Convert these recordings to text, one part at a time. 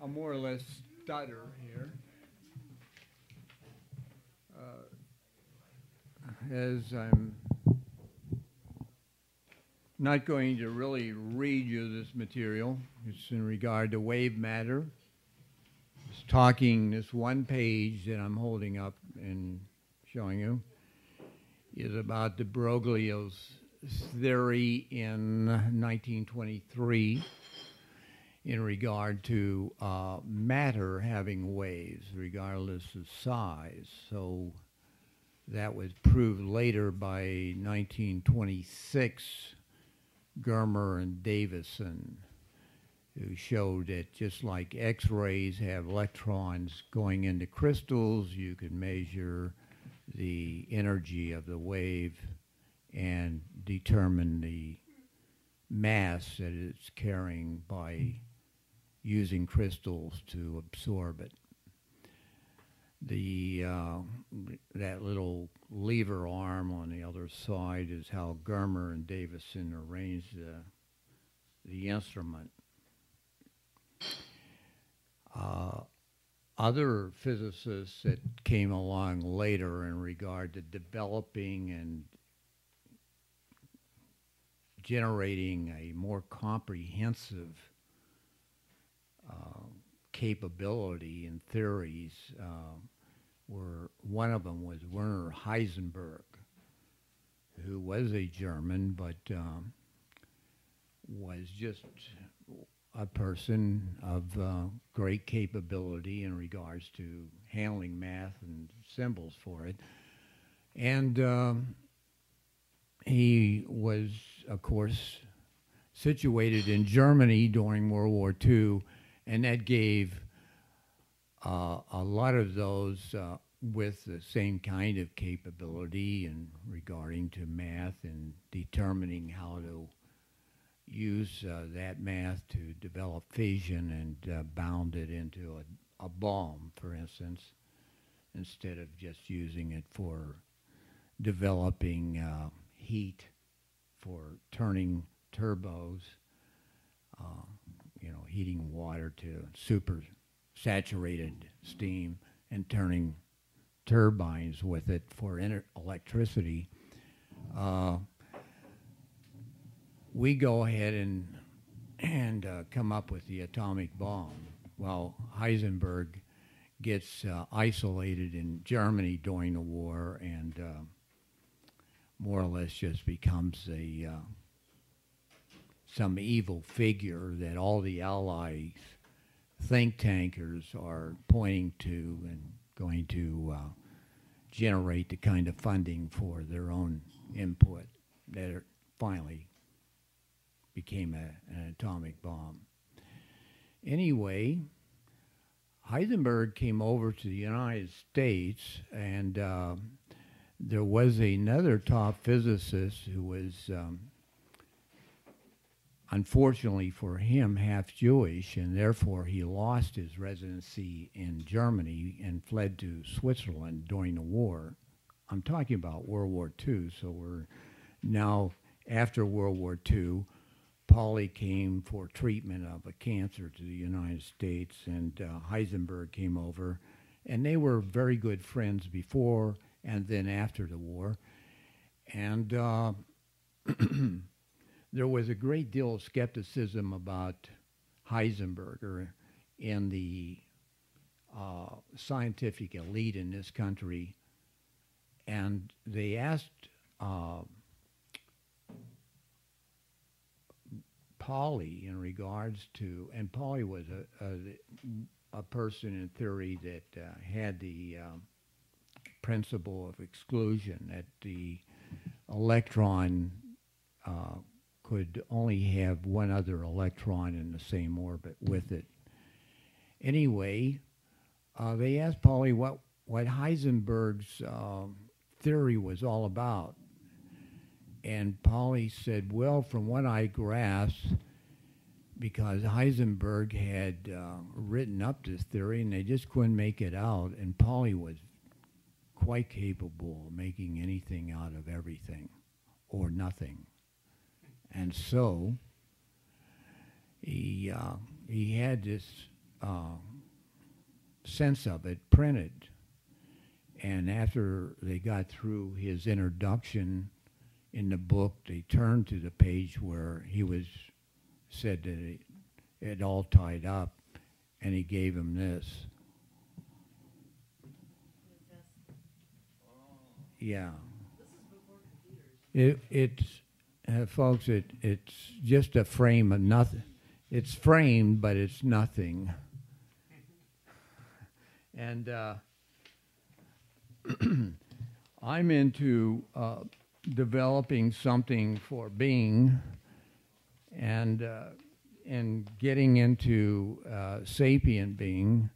I'll more or less stutter here. As I'm not going to really read you this material, it's in regard to wave matter. It's talking this one page that I'm holding up and showing you is about de Broglie's theory in 1923 in regard to matter having waves regardless of size. So that was proved later by 1926, Germer and Davidson, who showed that just like X-rays have electrons going into crystals, you can measure the energy of the wave and determine the mass that it's carrying by using crystals to absorb it. That little lever arm on the other side is how Germer and Davidson arranged the instrument. Other physicists that came along later in regard to developing and generating a more comprehensive capability in theories one of them was Werner Heisenberg, who was a German, but was just a person of great capability in regards to handling math and symbols for it. And he was, of course, situated in Germany during World War II, and that gave a lot of those with the same kind of capability in regarding to math and determining how to use that math to develop fission and bound it into a bomb, for instance, instead of just using it for developing heat for turning turbos, heating water to super saturated steam and turning turbines with it for electricity. We go ahead and come up with the atomic bomb. Well, Heisenberg gets isolated in Germany during the war and more or less just becomes some evil figure that all the Allies think tankers are pointing to and going to generate the kind of funding for their own input that finally became an atomic bomb. Anyway, Heisenberg came over to the United States, and there was another top physicist who was unfortunately for him, half Jewish, and therefore he lost his residency in Germany and fled to Switzerland during the war. I'm talking about World War II, so we're now after World War II. Pauli came for treatment of a cancer to the United States, and Heisenberg came over, and they were very good friends before and then after the war. And there was a great deal of skepticism about Heisenberg in the scientific elite in this country, and they asked Pauli in regards to, and Pauli was a person in theory that had the principle of exclusion, that the electron could only have one other electron in the same orbit with it. Anyway, they asked Pauli what Heisenberg's theory was all about. And Pauli said, well, from what I grasped, because Heisenberg had written up this theory and they just couldn't make it out, and Pauli was quite capable of making anything out of everything or nothing. And so he had this sense of it printed. And after they got through his introduction in the book, they turned to the page where he was said that it all tied up, and he gave him this. Yeah. This is before computers. Folks, it's just a frame of nothing. It's framed, but it's nothing. And I'm into developing something for being, and getting into Sapien Being.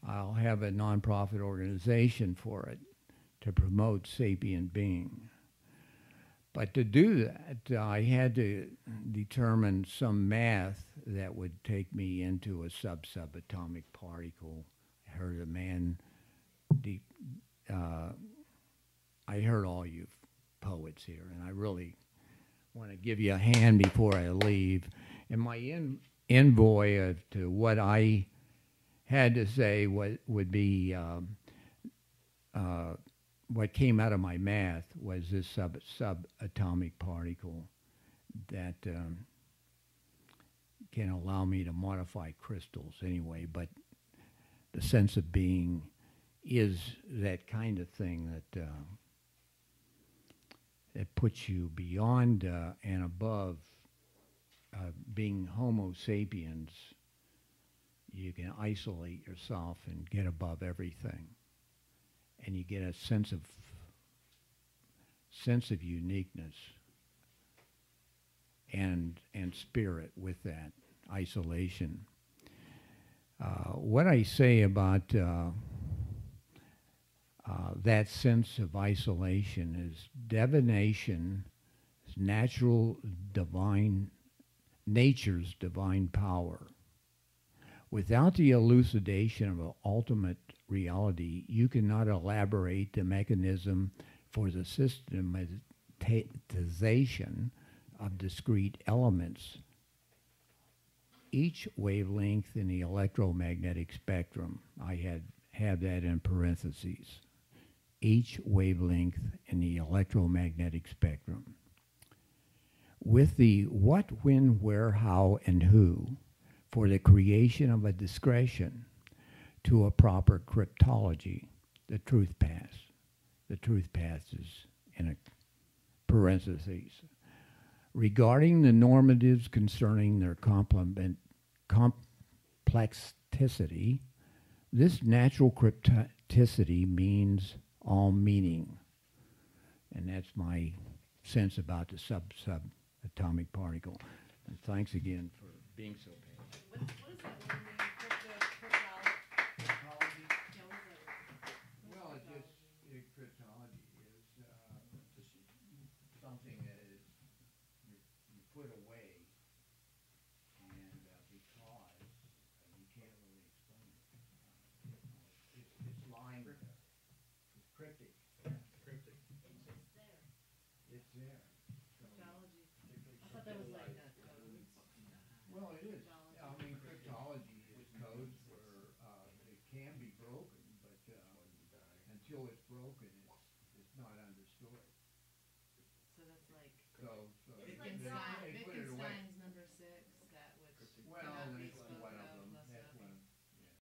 I'll have a nonprofit organization for it to promote Sapien Being. But to do that, I had to determine some math that would take me into a subatomic particle. I heard a man, I heard all you poets here, and I really want to give you a hand before I leave. And my envoy to what I had to say would be what came out of my math was this subatomic particle that can allow me to modify crystals anyway, but the sense of being is that kind of thing that that puts you beyond and above being Homo sapiens. You can isolate yourself and get above everything. And you get a sense of uniqueness and spirit with that isolation. What I say about that sense of isolation is divination is nature's divine power. Without the elucidation of an ultimate reality, you cannot elaborate the mechanism for the systematization of discrete elements. Each wavelength in the electromagnetic spectrum, I have that in parentheses, each wavelength in the electromagnetic spectrum. With the what, when, where, how, and who, for the creation of a discretion to a proper cryptology, the truth path. The truth path is in a parentheses. Regarding the normatives concerning their complexity, this natural crypticity means all meaning. And that's my sense about the subatomic particle. And thanks again for being so patient. What does that word mean? Cryptology? Yeah, what is that? Well, cryptology is something that is you put away, and because you can't really explain it. It's lying there. It's cryptic. Cryptic. It's there. It's there. Cryptology. I thought that was like codes. Well, it is. I mean, cryptology is codes where it can be broken, but until it's broken, it's not understood. So that's like So Wittgenstein's number 6, that which well, cannot be